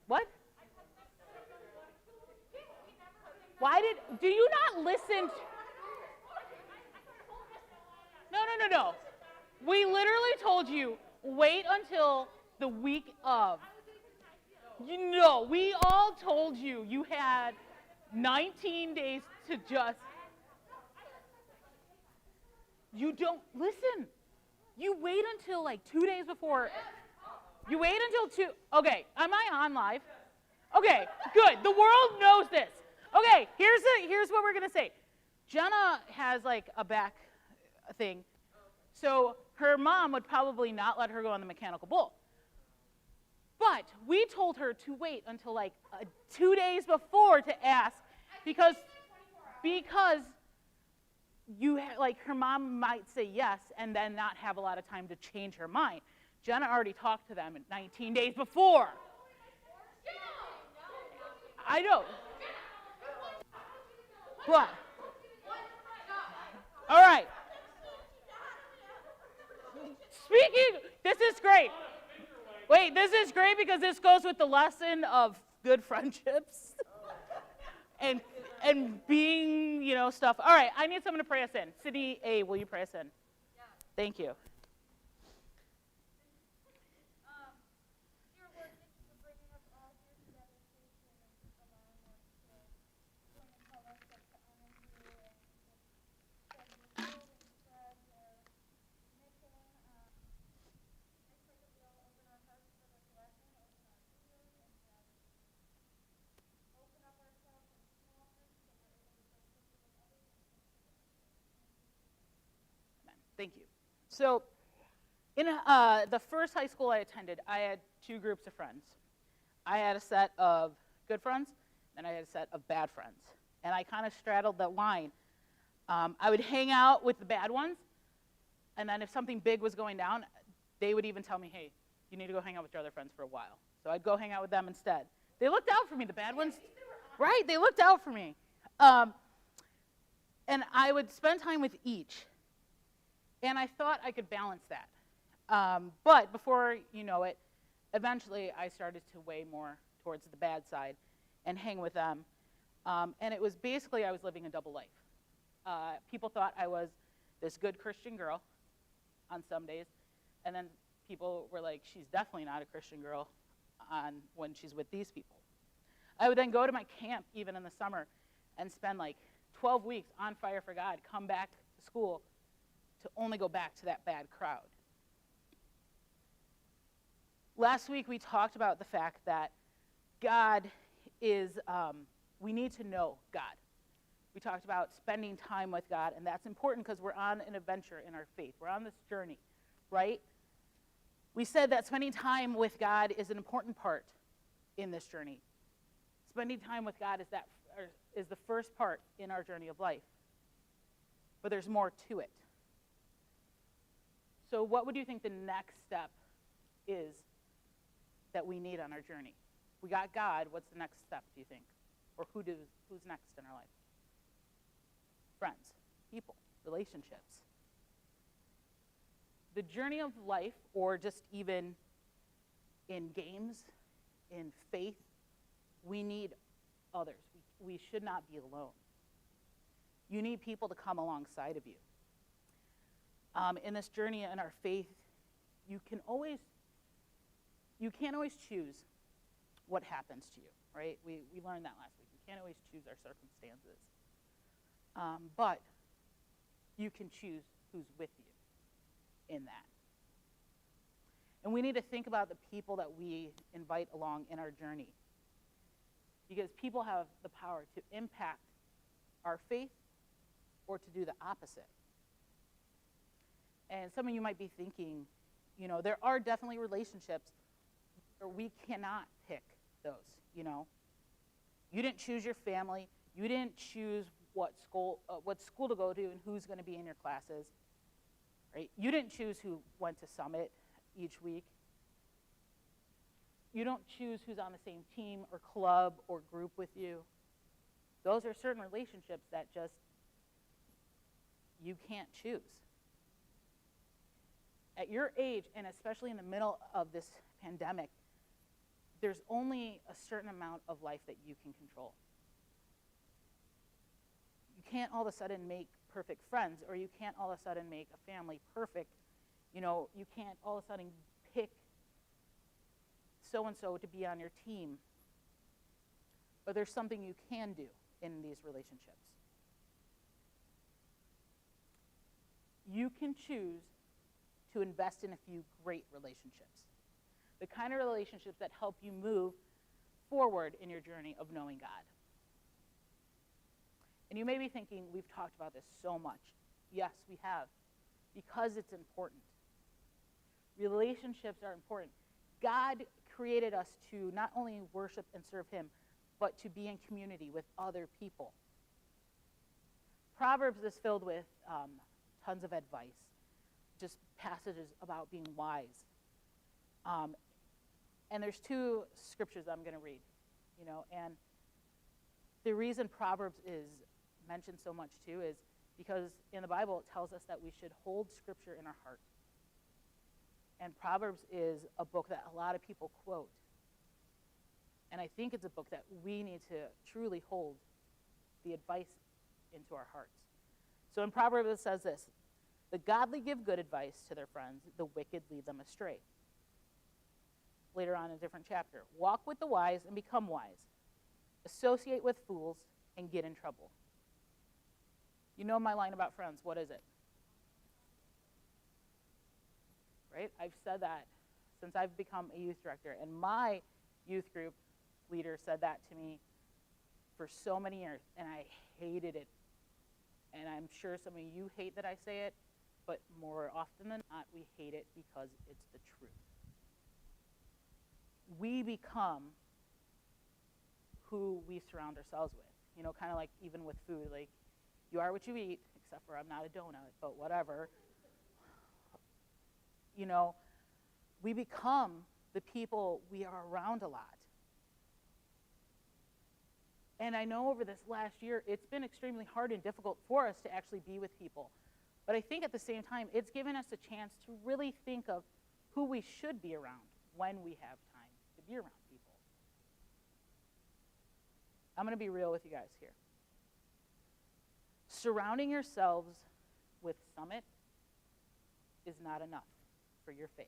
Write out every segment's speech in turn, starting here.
What? Do you not listen? No. We literally told you, wait until the week of. We all told you you had 19 days to just. You don't listen. You wait until like 2 days before. You wait until 2. Okay, am I on live? Okay, good. The world knows this. Okay, here's what we're gonna say. Jenna has like a back thing, so her mom would probably not let her go on the mechanical bull. But we told her to wait until like 2 days before to ask, because like her mom might say yes and then not have a lot of time to change her mind. Jenna already talked to them 19 days before. I know. But, all right. Speaking, this is great. Wait, this is great because this goes with the lesson of good friendships and being, stuff. All right, I need someone to pray us in. City A, will you pray us in? Yeah. Thank you. Thank you. So in the first high school I attended, I had 2 groups of friends. I had a set of good friends, and I had a set of bad friends. And I kind of straddled that line. I would hang out with the bad ones, and then if something big was going down, they would even tell me, hey, you need to go hang out with your other friends for a while. So I'd go hang out with them instead. They looked out for me, the bad ones. Right, they looked out for me. And I would spend time with each. And I thought I could balance that. But before you know it, eventually I started to weigh more towards the bad side and hang with them. And it was basically I was living a double life. People thought I was this good Christian girl on some days. And then people were like, she's definitely not a Christian girl when she's with these people. I would then go to my camp, even in the summer, and spend like 12 weeks on fire for God, come back to school, to only go back to that bad crowd. Last week we talked about the fact that God is, we need to know God. We talked about spending time with God, and that's important because we're on an adventure in our faith. We're on this journey, right? We said that spending time with God is an important part in this journey. Spending time with God is the first part in our journey of life. But there's more to it. So what would you think the next step is that we need on our journey? We got God. What's the next step, do you think? Or who's next in our life? Friends, people, relationships. The journey of life, or just even in games, in faith, we need others. We should not be alone. You need people to come alongside of you. In this journey in our faith, you can't always choose what happens to you, right? We learned that last week. You can't always choose our circumstances. But you can choose who's with you in that. And we need to think about the people that we invite along in our journey, because people have the power to impact our faith or to do the opposite. And some of you might be thinking, there are definitely relationships where we cannot pick those, You didn't choose your family. You didn't choose what school to go to and who's going to be in your classes, right? You didn't choose who went to Summit each week. You don't choose who's on the same team or club or group with you. Those are certain relationships that just you can't choose. At your age, and especially in the middle of this pandemic, there's only a certain amount of life that you can control. You can't all of a sudden make perfect friends, or you can't all of a sudden make a family perfect. You know, you can't all of a sudden pick so-and-so to be on your team. But there's something you can do in these relationships. You can choose to invest in a few great relationships. The kind of relationships that help you move forward in your journey of knowing God. And you may be thinking, we've talked about this so much. Yes, we have, because it's important. Relationships are important. God created us to not only worship and serve him, but to be in community with other people. Proverbs is filled with tons of advice, just passages about being wise. And there's two scriptures I'm going to read, and the reason Proverbs is mentioned so much too is because in the Bible it tells us that we should hold scripture in our heart. And Proverbs is a book that a lot of people quote. And I think it's a book that we need to truly hold the advice into our hearts. So in Proverbs it says this: the godly give good advice to their friends, the wicked lead them astray. Later on in a different chapter, walk with the wise and become wise. Associate with fools and get in trouble. You know my line about friends, what is it? Right? I've said that since I've become a youth director, and my youth group leader said that to me for so many years, and I hated it. And I'm sure some of you hate that I say it, but more often than not, we hate it because it's the truth. We become who we surround ourselves with. Kind of like even with food, like you are what you eat, except for I'm not a donut, but whatever. We become the people we are around a lot. And I know over this last year, it's been extremely hard and difficult for us to actually be with people. But I think at the same time, it's given us a chance to really think of who we should be around when we have time to be around people. I'm going to be real with you guys here. Surrounding yourselves with Summit is not enough for your faith.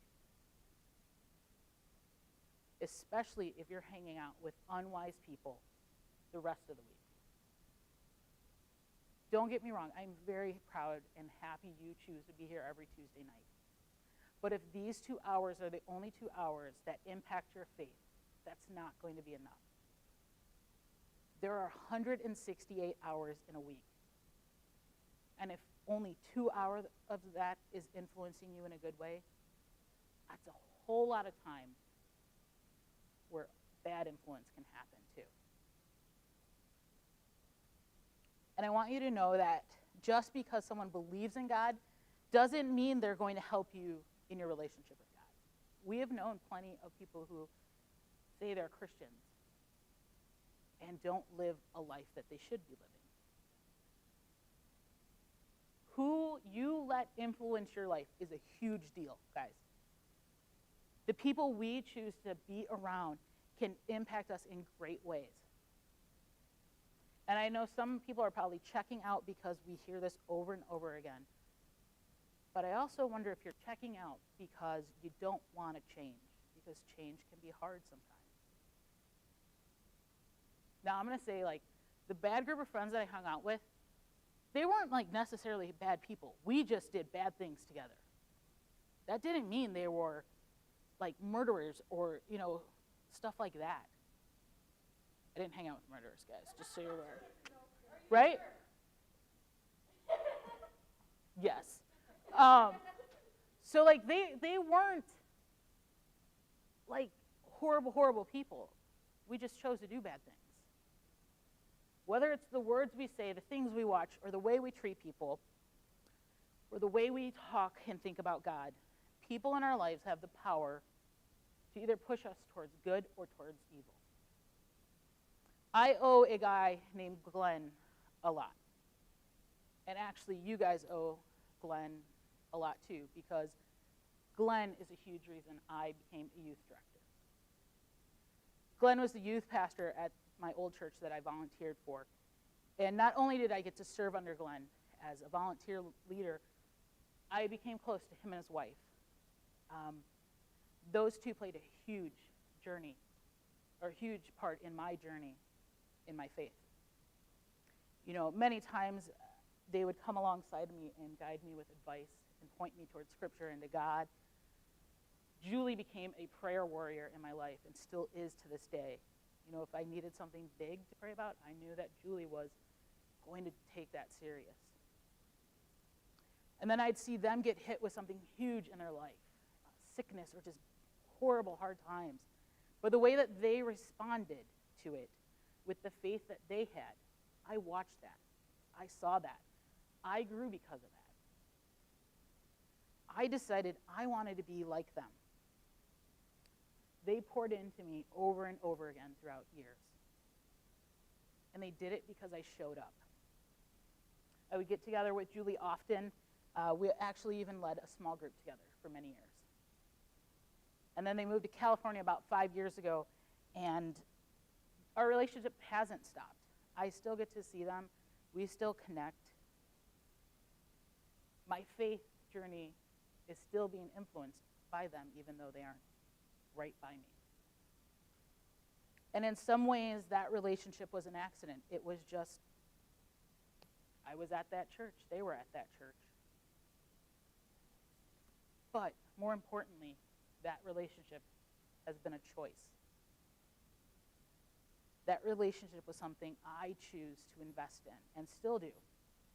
Especially if you're hanging out with unwise people the rest of the week. Don't get me wrong, I'm very proud and happy you choose to be here every Tuesday night. But if these 2 hours are the only 2 hours that impact your faith, that's not going to be enough. There are 168 hours in a week. And if only 2 hours of that is influencing you in a good way, that's a whole lot of time where bad influence can happen too. And I want you to know that just because someone believes in God doesn't mean they're going to help you in your relationship with God. We have known plenty of people who say they're Christians and don't live a life that they should be living. Who you let influence your life is a huge deal, guys. The people we choose to be around can impact us in great ways. And I know some people are probably checking out because we hear this over and over again. But I also wonder if you're checking out because you don't want to change, because change can be hard sometimes. Now I'm going to say, the bad group of friends that I hung out with, they weren't necessarily bad people. We just did bad things together. That didn't mean they were murderers or, stuff like that. I didn't hang out with murderers, guys, just so you're aware. Right? Yes. So they weren't horrible people. We just chose to do bad things. Whether it's the words we say, the things we watch, or the way we treat people, or the way we talk and think about God, people in our lives have the power to either push us towards good or towards evil. I owe a guy named Glenn a lot. And actually, you guys owe Glenn a lot too, because Glenn is a huge reason I became a youth director. Glenn was the youth pastor at my old church that I volunteered for. And not only did I get to serve under Glenn as a volunteer leader, I became close to him and his wife. Those two played a huge part in my journey in my faith. You know, many times they would come alongside me and guide me with advice and point me towards Scripture and to God. Julie became a prayer warrior in my life and still is to this day. You know, if I needed something big to pray about, I knew that Julie was going to take that serious. And then I'd see them get hit with something huge in their life, sickness or just horrible, hard times. But the way that they responded to it with the faith that they had, I watched that. I saw that. I grew because of that. I decided I wanted to be like them. They poured into me over and over again throughout years. And they did it because I showed up. I would get together with Julie often. We actually even led a small group together for many years. And then they moved to California about 5 years ago, and our relationship hasn't stopped. I still get to see them. We still connect. My faith journey is still being influenced by them, even though they aren't right by me. And in some ways, that relationship was an accident. It was just, I was at that church. They were at that church. But more importantly, that relationship has been a choice. That relationship was something I choose to invest in and still do.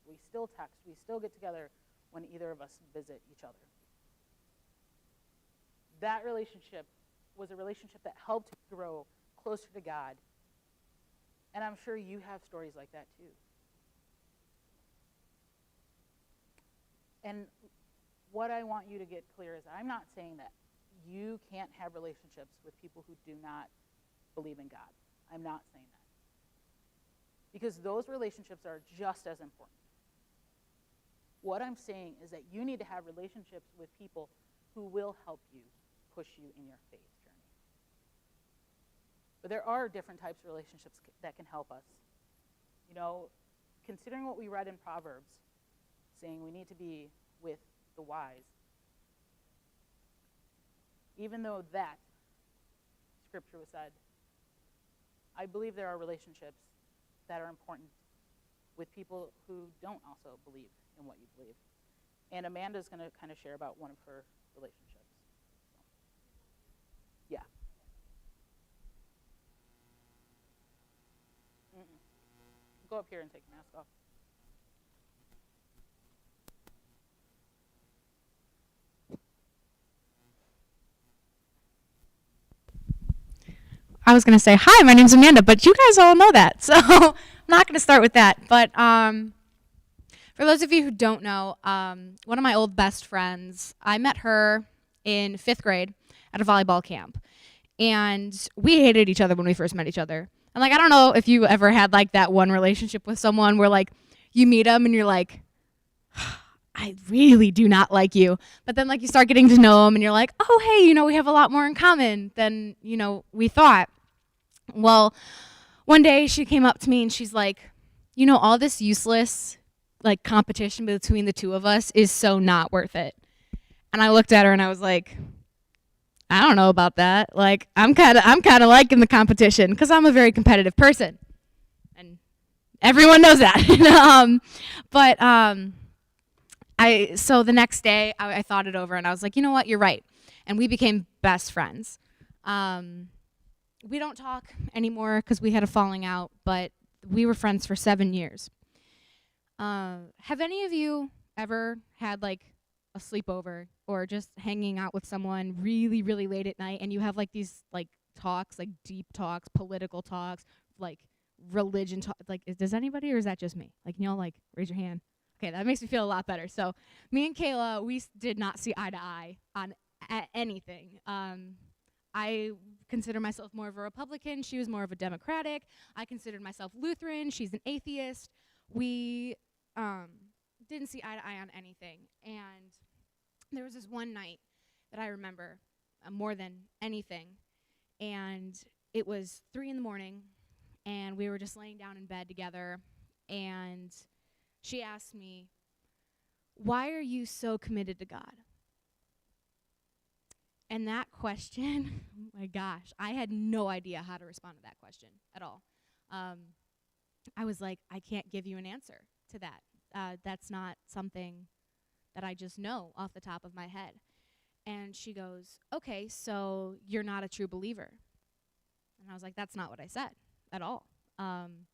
We still text. We still get together when either of us visit each other. That relationship was a relationship that helped grow closer to God. And I'm sure you have stories like that too. And what I want you to get clear is I'm not saying that you can't have relationships with people who do not believe in God. I'm not saying that. Because those relationships are just as important. What I'm saying is that you need to have relationships with people who will help you, push you in your faith journey. But there are different types of relationships that can help us. You know, considering what we read in Proverbs, saying we need to be with the wise, even though that scripture was said, I believe there are relationships that are important with people who don't also believe in what you believe. And Amanda's going to kind of share about one of her relationships. Yeah. Go up here and take your mask off. I was going to say, hi, my name's Amanda, but you guys all know that, so I'm not going to start with that. But for those of you who don't know, one of my old best friends, I met her in 5th grade at a volleyball camp. And we hated each other when we first met each other. And, like, I don't know if you ever had, like, that one relationship with someone where, like, you meet them and you're like, I really do not like you. But then, like, you start getting to know them and you're like, oh, hey, you know, we have a lot more in common than, you know, we thought. Well, one day she came up to me and she's like, you know, all this useless, like, competition between the two of us is so not worth it. And I looked at her and I was like, I don't know about that. Like, I'm kind of liking the competition because I'm a very competitive person. And everyone knows that. So the next day, I thought it over, and I was like, you know what, you're right. And we became best friends. We don't talk anymore because we had a falling out, but we were friends for 7 years. Have any of you ever had, like, a sleepover or just hanging out with someone really, really late at night, and you have, like, these, like, talks, like, deep talks, political talks, like, religion talk? Like, does anybody, or is that just me? Like, can y'all, like, raise your hand? Okay, that makes me feel a lot better. So me and Kayla, we did not see eye to eye on anything. I consider myself more of a Republican. She was more of a Democratic. I considered myself Lutheran. She's an atheist. We didn't see eye to eye on anything. And there was this one night that I remember more than anything. And it was 3 in the morning, and we were just laying down in bed together, and she asked me, "Why are you so committed to God?" And that question, oh my gosh, I had no idea how to respond to that question at all. I was like, I can't give you an answer to that. That's not something that I just know off the top of my head. And she goes, "Okay, so you're not a true believer." And I was like, that's not what I said at all. And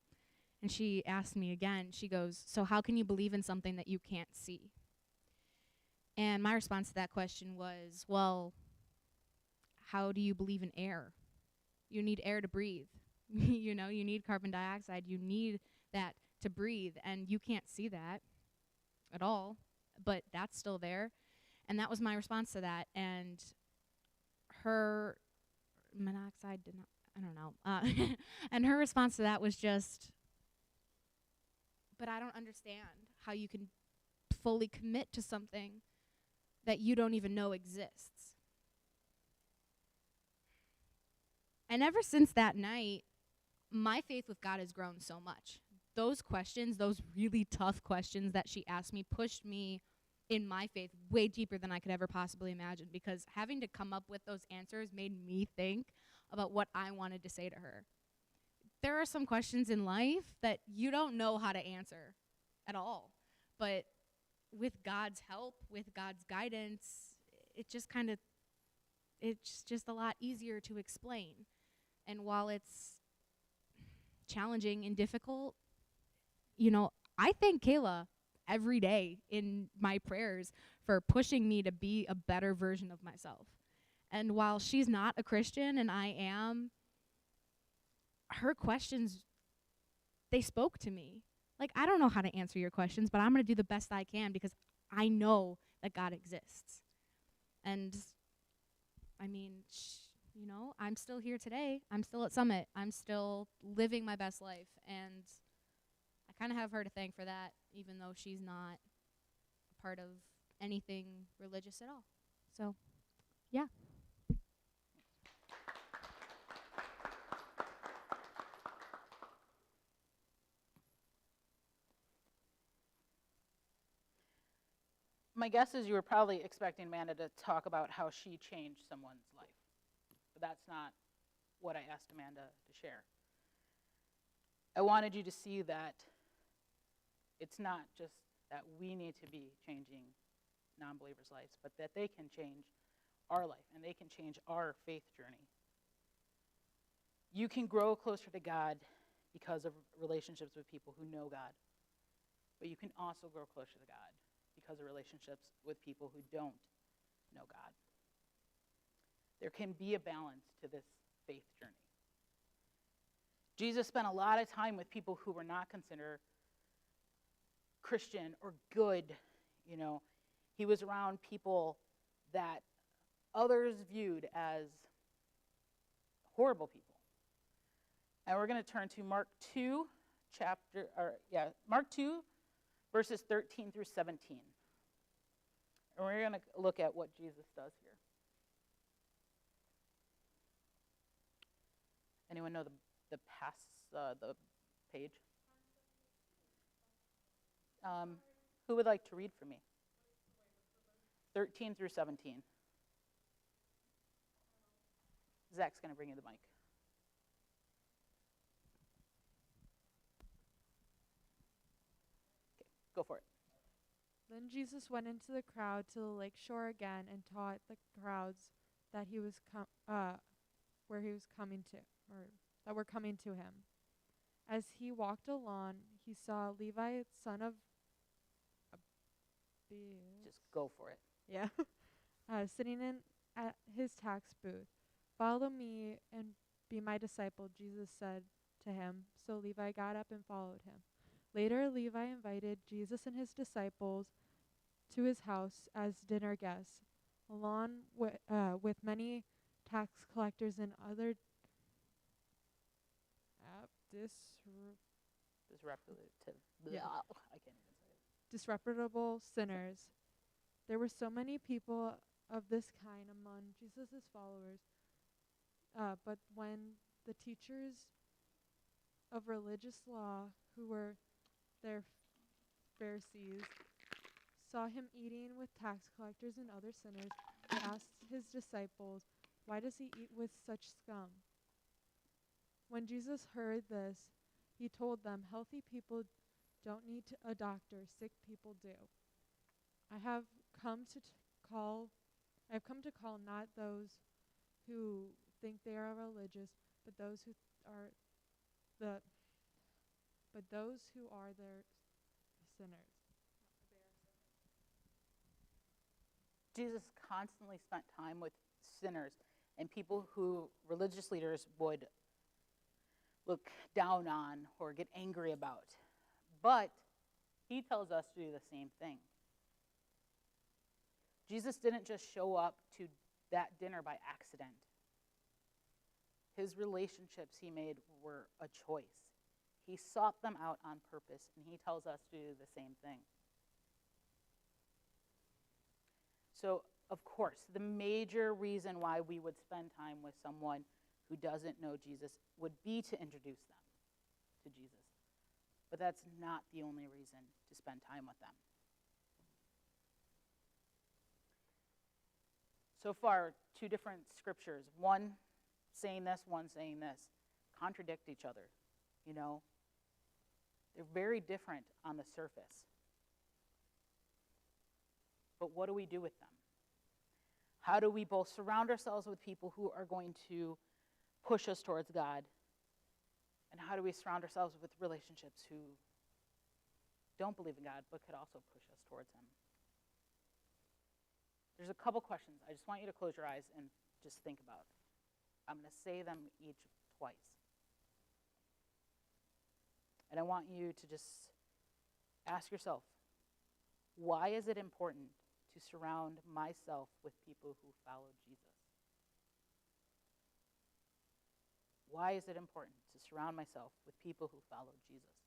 she asked me again, she goes, "So how can you believe in something that you can't see?" And my response to that question was, well, how do you believe in air? You need air to breathe. You know, you need carbon dioxide. You need that to breathe, and you can't see that at all, but that's still there. And that was my response to that. And her monoxide did not, I don't know. And her response to that was just, "But I don't understand how you can fully commit to something that you don't even know exists." And ever since that night, my faith with God has grown so much. Those questions, those really tough questions that she asked me, pushed me in my faith way deeper than I could ever possibly imagine, because having to come up with those answers made me think about what I wanted to say to her. There are some questions in life that you don't know how to answer at all. But with God's help, with God's guidance, it's just a lot easier to explain. And while it's challenging and difficult, you know, I thank Kayla every day in my prayers for pushing me to be a better version of myself. And while she's not a Christian and I am, her questions, they spoke to me. Like, I don't know how to answer your questions, but I'm going to do the best I can because I know that God exists. And I mean, you know, I'm still here today. I'm still at Summit. I'm still living my best life. And I kind of have her to thank for that, even though she's not a part of anything religious at all. So, yeah. My guess is you were probably expecting Amanda to talk about how she changed someone's life. But that's not what I asked Amanda to share. I wanted you to see that it's not just that we need to be changing non-believers' lives, but that they can change our life and they can change our faith journey. You can grow closer to God because of relationships with people who know God, but you can also grow closer to God because of relationships with people who don't know God. There can be a balance to this faith journey. Jesus spent a lot of time with people who were not considered Christian or good. You know, he was around people that others viewed as horrible people. And we're going to turn to Mark 2, Mark 2, verses 13 through 17. And we're going to look at what Jesus does here. Anyone know the page? Who would like to read for me? 13 through 17. Zach's going to bring you the mic. Okay, go for it. Then Jesus went into the crowd to the lake shore again and taught the crowds that he was where he was coming to, or that were coming to him. As he walked along, he saw Levi, son of Just go for it. Yeah, sitting in at his tax booth. "Follow me and be my disciple," Jesus said to him. So Levi got up and followed him. Later, Levi invited Jesus and his disciples to his house as dinner guests, along with many tax collectors and other disreputable sinners. There were so many people of this kind among Jesus' followers, but when the teachers of religious law, who were their Pharisees, saw him eating with tax collectors and other sinners. They asked his disciples, "Why does he eat with such scum?" When Jesus heard this, he told them, "Healthy people don't need a doctor, sick people do. I have come to call not those who think they are religious, but those who are the their sinners." Jesus constantly spent time with sinners and people who religious leaders would look down on or get angry about. But he tells us to do the same thing. Jesus didn't just show up to that dinner by accident. His relationships he made were a choice. He sought them out on purpose, and he tells us to do the same thing. So, of course, the major reason why we would spend time with someone who doesn't know Jesus would be to introduce them to Jesus. But that's not the only reason to spend time with them. So far, two different scriptures, one saying this, one saying this, contradict each other, you know? They're very different on the surface. But what do we do with them? How do we both surround ourselves with people who are going to push us towards God? And how do we surround ourselves with relationships who don't believe in God but could also push us towards him? There's a couple questions I just want you to close your eyes and just think about. I'm going to say them each twice. And I want you to just ask yourself, why is it important to surround myself with people who follow Jesus? Why is it important to surround myself with people who follow Jesus?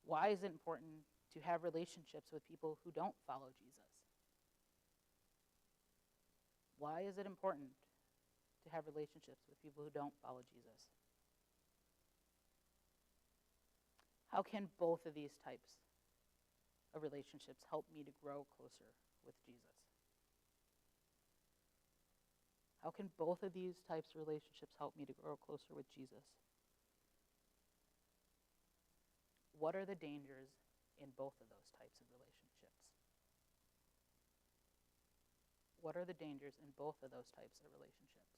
Why is it important to have relationships with people who don't follow Jesus? Why is it important to have relationships with people who don't follow Jesus? How can both of these types of relationships help me to grow closer with Jesus? How can both of these types of relationships help me to grow closer with Jesus? What are the dangers in both of those types of relationships? What are the dangers in both of those types of relationships?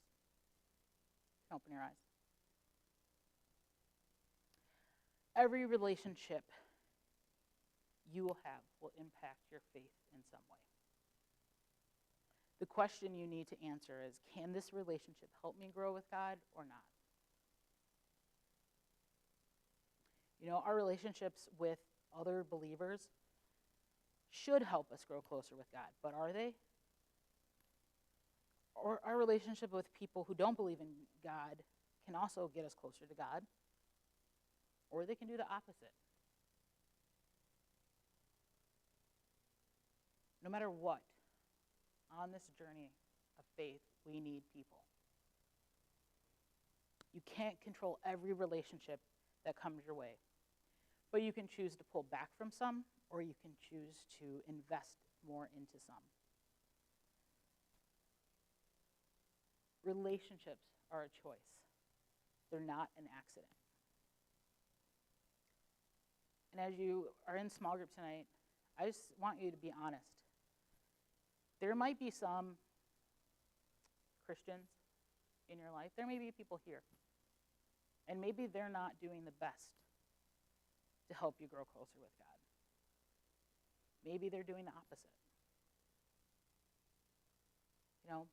Open your eyes. Every relationship you will have will impact your faith in some way. The question you need to answer is, can this relationship help me grow with God or not? You know, our relationships with other believers should help us grow closer with God, but are they? Or our relationship with people who don't believe in God can also get us closer to God, or they can do the opposite. No matter what, on this journey of faith, we need people. You can't control every relationship that comes your way, but you can choose to pull back from some, or you can choose to invest more into some. Relationships are a choice. They're not an accident. And as you are in small group tonight, I just want you to be honest. There might be some Christians in your life. There may be people here. And maybe they're not doing the best to help you grow closer with God. Maybe they're doing the opposite. You know,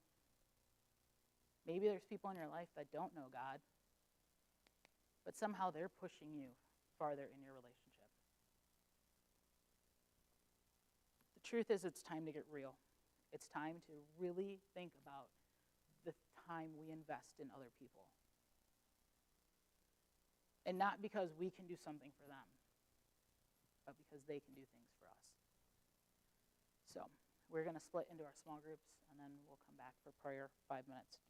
maybe there's people in your life that don't know God, but somehow they're pushing you farther in your relationship. The truth is, it's time to get real. It's time to really think about the time we invest in other people. And not because we can do something for them, but because they can do things for us. So we're going to split into our small groups, and then we'll come back for prayer, 5 minutes.